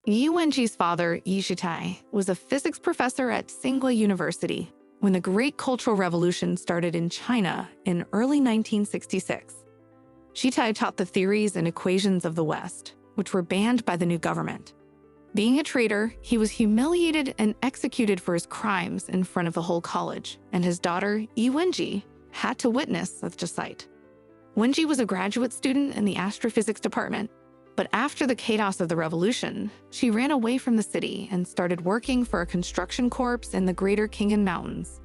Yi Wenji's father, Yi Shitai, was a physics professor at Tsinghua University when the Great Cultural Revolution started in China in early 1966. Shitai taught the theories and equations of the West, which were banned by the new government. Being a traitor, he was humiliated and executed for his crimes in front of the whole college, and his daughter, Yi Wenji, had to witness such a sight. Wenji was a graduate student in the astrophysics department, but after the chaos of the revolution, she ran away from the city and started working for a construction corps in the Greater Khingan Mountains.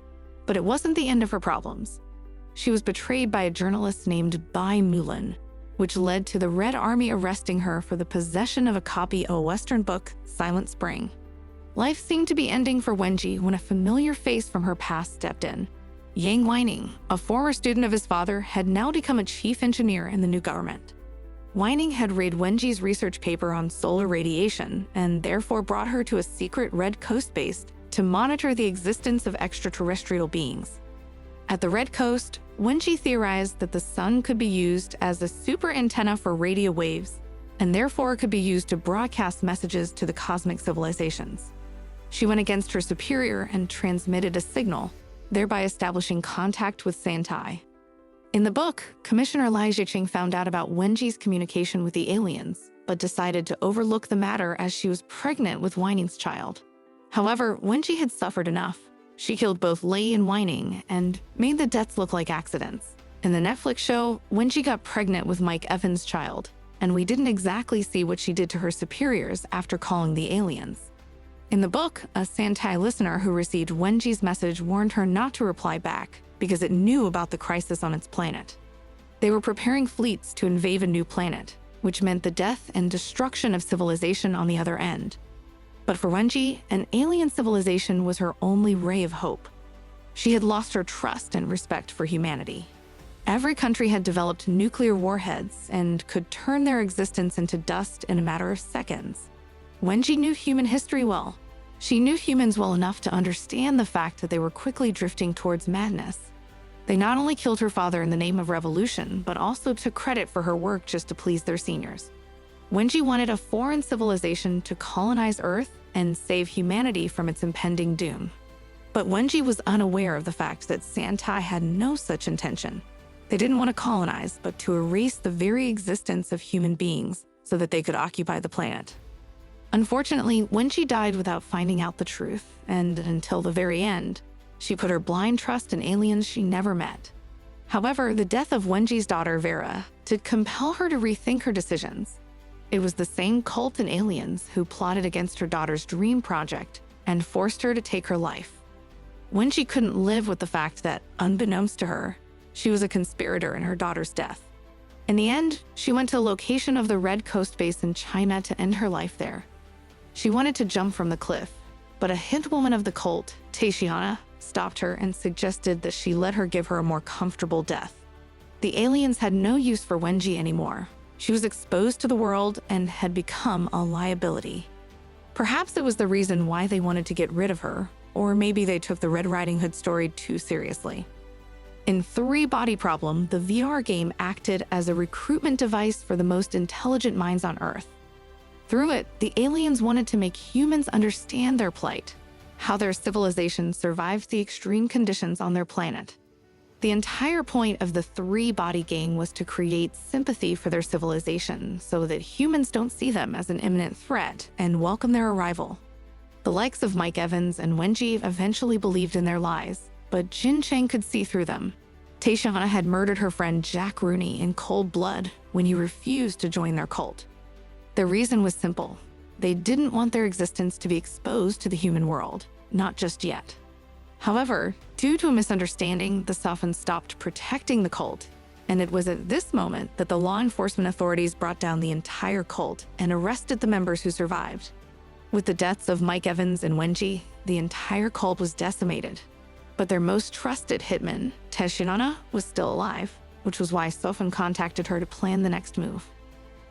But it wasn't the end of her problems. She was betrayed by a journalist named Bai Mulan, which led to the Red Army arresting her for the possession of a copy of a Western book, Silent Spring. Life seemed to be ending for Wenji when a familiar face from her past stepped in. Yang Weining, a former student of his father, had now become a chief engineer in the new government. Weining had read Wenji's research paper on solar radiation and therefore brought her to a secret Red Coast base to monitor the existence of extraterrestrial beings. At the Red Coast, Wenji theorized that the sun could be used as a super antenna for radio waves and therefore could be used to broadcast messages to the cosmic civilizations. She went against her superior and transmitted a signal, thereby establishing contact with Santai. In the book, Commissioner Lai Zicheng found out about Wenji's communication with the aliens, but decided to overlook the matter as she was pregnant with Weining's child. However, Wenji had suffered enough. She killed both Lei and Weining and made the deaths look like accidents. In the Netflix show, Wenji got pregnant with Mike Evans' child, and we didn't exactly see what she did to her superiors after calling the aliens. In the book, a Santai listener who received Wenji's message warned her not to reply back because it knew about the crisis on its planet. They were preparing fleets to invade a new planet, which meant the death and destruction of civilization on the other end. But for Wenji, an alien civilization was her only ray of hope. She had lost her trust and respect for humanity. Every country had developed nuclear warheads and could turn their existence into dust in a matter of seconds. Wenji knew human history well. She knew humans well enough to understand the fact that they were quickly drifting towards madness. They not only killed her father in the name of revolution, but also took credit for her work just to please their seniors. Wenji wanted a foreign civilization to colonize Earth and save humanity from its impending doom. But Wenji was unaware of the fact that Santai had no such intention. They didn't want to colonize, but to erase the very existence of human beings so that they could occupy the planet. Unfortunately, Wenji died without finding out the truth, and until the very end, she put her blind trust in aliens she never met. However, the death of Wenji's daughter, Vera, did compel her to rethink her decisions. It was the same cult and aliens who plotted against her daughter's dream project and forced her to take her life. Wenji couldn't live with the fact that, unbeknownst to her, she was a conspirator in her daughter's death. In the end, she went to a location of the Red Coast base in China to end her life there. She wanted to jump from the cliff, but a hitwoman of the cult, Taishiana, stopped her and suggested that she let her give her a more comfortable death. The aliens had no use for Wenji anymore. She was exposed to the world and had become a liability. Perhaps it was the reason why they wanted to get rid of her, or maybe they took the Red Riding Hood story too seriously. In Three Body Problem, the VR game acted as a recruitment device for the most intelligent minds on Earth. Through it, the aliens wanted to make humans understand their plight, how their civilization survived the extreme conditions on their planet. The entire point of the Three-Body Gang was to create sympathy for their civilization so that humans don't see them as an imminent threat and welcome their arrival. The likes of Mike Evans and Wenji eventually believed in their lies, but Jin Chang could see through them. Taishiana had murdered her friend Jack Rooney in cold blood when he refused to join their cult. The reason was simple. They didn't want their existence to be exposed to the human world, not just yet. However, due to a misunderstanding, the Sophan stopped protecting the cult, and it was at this moment that the law enforcement authorities brought down the entire cult and arrested the members who survived. With the deaths of Mike Evans and Wenji, the entire cult was decimated. But their most trusted hitman, Taishiana, was still alive, which was why Sophan contacted her to plan the next move.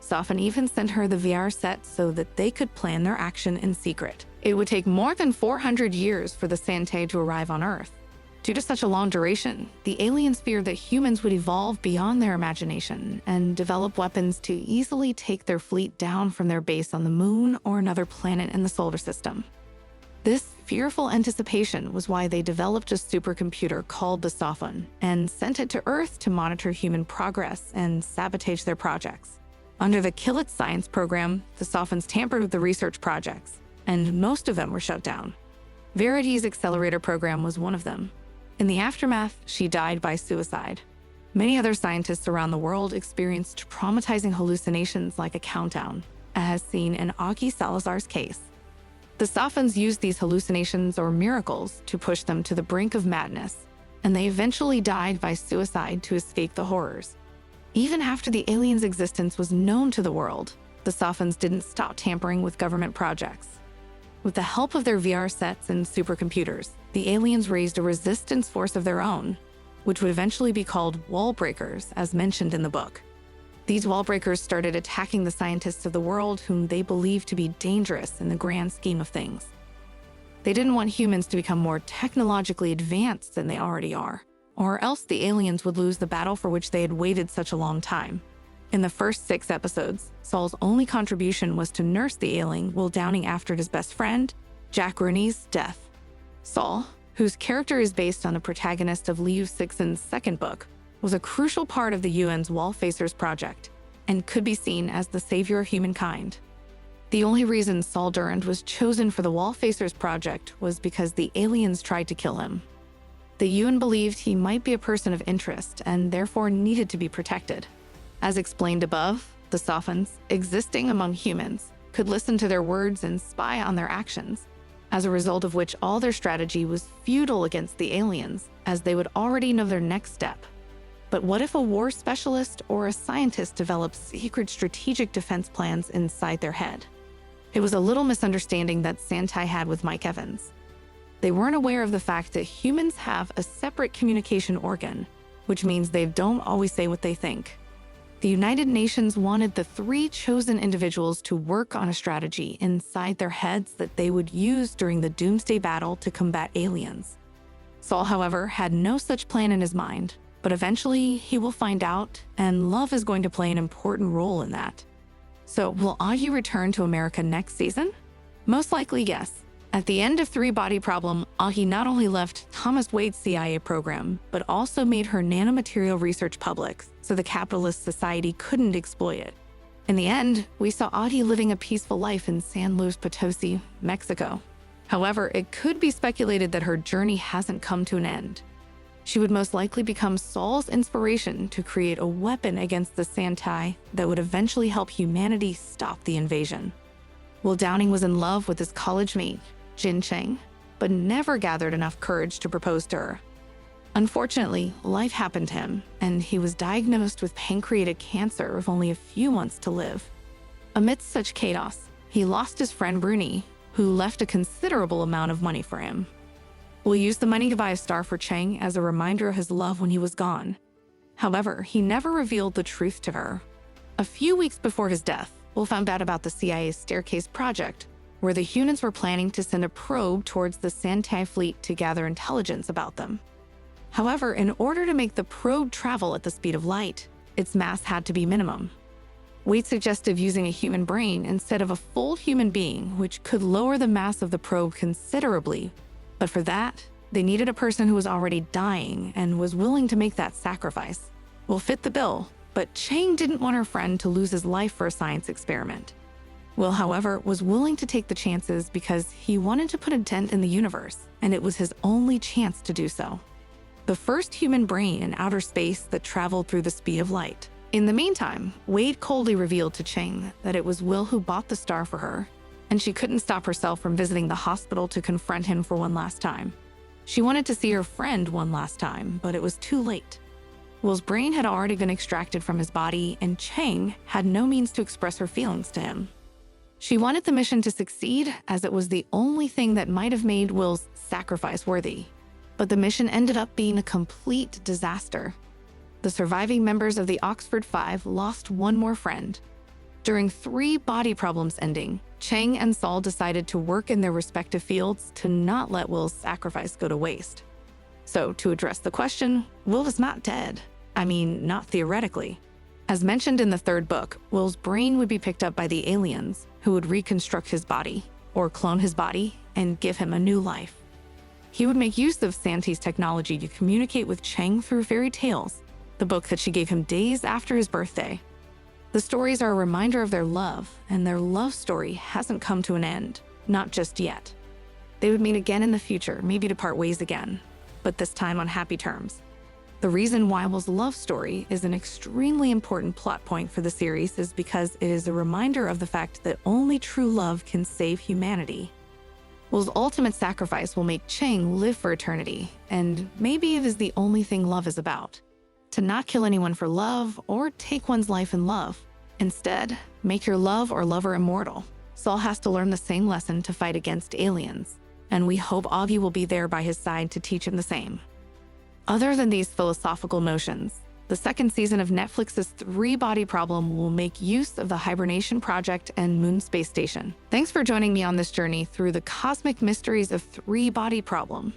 Sophan even sent her the VR set so that they could plan their action in secret. It would take more than 400 years for the Santai to arrive on Earth. Due to such a long duration, the aliens feared that humans would evolve beyond their imagination and develop weapons to easily take their fleet down from their base on the moon or another planet in the solar system. This fearful anticipation was why they developed a supercomputer called the Sophon and sent it to Earth to monitor human progress and sabotage their projects. Under the Kill It Science program, the Sophons tampered with the research projects, and most of them were shut down. Verity's accelerator program was one of them. In the aftermath, she died by suicide. Many other scientists around the world experienced traumatizing hallucinations like a countdown, as seen in Augie Salazar's case. The Sophons used these hallucinations or miracles to push them to the brink of madness, and they eventually died by suicide to escape the horrors. Even after the aliens' existence was known to the world, the Sophons didn't stop tampering with government projects. With the help of their VR sets and supercomputers, the aliens raised a resistance force of their own, which would eventually be called wall breakers, as mentioned in the book. These wall breakers started attacking the scientists of the world whom they believed to be dangerous in the grand scheme of things. They didn't want humans to become more technologically advanced than they already are, or else the aliens would lose the battle for which they had waited such a long time. In the first 6 episodes, Saul's only contribution was to nurse the ailing while Downing after his best friend, Jack Rooney's, death. Saul, whose character is based on the protagonist of Liu Cixin's second book, was a crucial part of the UN's Wall Facers project and could be seen as the savior of humankind. The only reason Saul Durand was chosen for the Wall Facers project was because the aliens tried to kill him. The UN believed he might be a person of interest and therefore needed to be protected. As explained above, the Sophons, existing among humans, could listen to their words and spy on their actions, as a result of which all their strategy was futile against the aliens, as they would already know their next step. But what if a war specialist or a scientist developed secret strategic defense plans inside their head? It was a little misunderstanding that Santai had with Mike Evans. They weren't aware of the fact that humans have a separate communication organ, which means they don't always say what they think. The United Nations wanted the 3 chosen individuals to work on a strategy inside their heads that they would use during the Doomsday Battle to combat aliens. Saul, however, had no such plan in his mind, but eventually he will find out, and love is going to play an important role in that. So, will Augie return to America next season? Most likely, yes. At the end of 3 Body Problem, Augie not only left Thomas Wade's CIA program, but also made her nanomaterial research public, so the capitalist society couldn't exploit it. In the end, we saw Augie living a peaceful life in San Luis Potosi, Mexico. However, it could be speculated that her journey hasn't come to an end. She would most likely become Saul's inspiration to create a weapon against the Santai that would eventually help humanity stop the invasion. Will Downing was in love with his college mate, Jin Cheng, but never gathered enough courage to propose to her. Unfortunately, life happened to him, and he was diagnosed with pancreatic cancer with only a few months to live. Amidst such chaos, he lost his friend Rooney, who left a considerable amount of money for him. Will use the money to buy a star for Cheng as a reminder of his love when he was gone. However, he never revealed the truth to her. A few weeks before his death, Will found out about the CIA's Staircase project, where the humans were planning to send a probe towards the Santai fleet to gather intelligence about them. However, in order to make the probe travel at the speed of light, its mass had to be minimum. Wade suggested using a human brain instead of a full human being, which could lower the mass of the probe considerably. But for that, they needed a person who was already dying and was willing to make that sacrifice. Will fit the bill, but Cheng didn't want her friend to lose his life for a science experiment. Will, however, was willing to take the chances because he wanted to put a dent in the universe, and it was his only chance to do so. The first human brain in outer space that traveled through the speed of light. In the meantime, Wade coldly revealed to Cheng that it was Will who bought the star for her, and she couldn't stop herself from visiting the hospital to confront him for one last time. She wanted to see her friend one last time, but it was too late. Will's brain had already been extracted from his body, and Cheng had no means to express her feelings to him. She wanted the mission to succeed, as it was the only thing that might have made Will's sacrifice worthy. But the mission ended up being a complete disaster. The surviving members of the Oxford Five lost one more friend. During 3 Body Problems ending, Cheng and Saul decided to work in their respective fields to not let Will's sacrifice go to waste. So, to address the question, Will is not dead. I mean, not theoretically. As mentioned in the third book, Will's brain would be picked up by the aliens, who would reconstruct his body, or clone his body, and give him a new life. He would make use of Santi's technology to communicate with Chang through fairy tales, the book that she gave him days after his birthday. The stories are a reminder of their love, and their love story hasn't come to an end, not just yet. They would meet again in the future, maybe to part ways again, but this time on happy terms. The reason why Will's love story is an extremely important plot point for the series is because it is a reminder of the fact that only true love can save humanity. Will's ultimate sacrifice will make Chang live for eternity, and maybe it is the only thing love is about. To not kill anyone for love or take one's life in love. Instead, make your love or lover immortal. Saul has to learn the same lesson to fight against aliens, and we hope Augie will be there by his side to teach him the same. Other than these philosophical notions, the second season of Netflix's three-body problem will make use of the Hibernation Project and Moon Space Station. Thanks for joining me on this journey through the cosmic mysteries of three-body problem.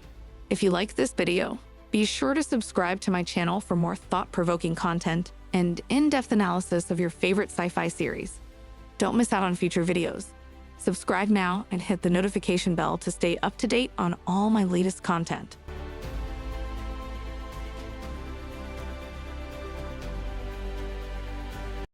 If you like this video, be sure to subscribe to my channel for more thought-provoking content and in-depth analysis of your favorite sci-fi series. Don't miss out on future videos. Subscribe now and hit the notification bell to stay up to date on all my latest content.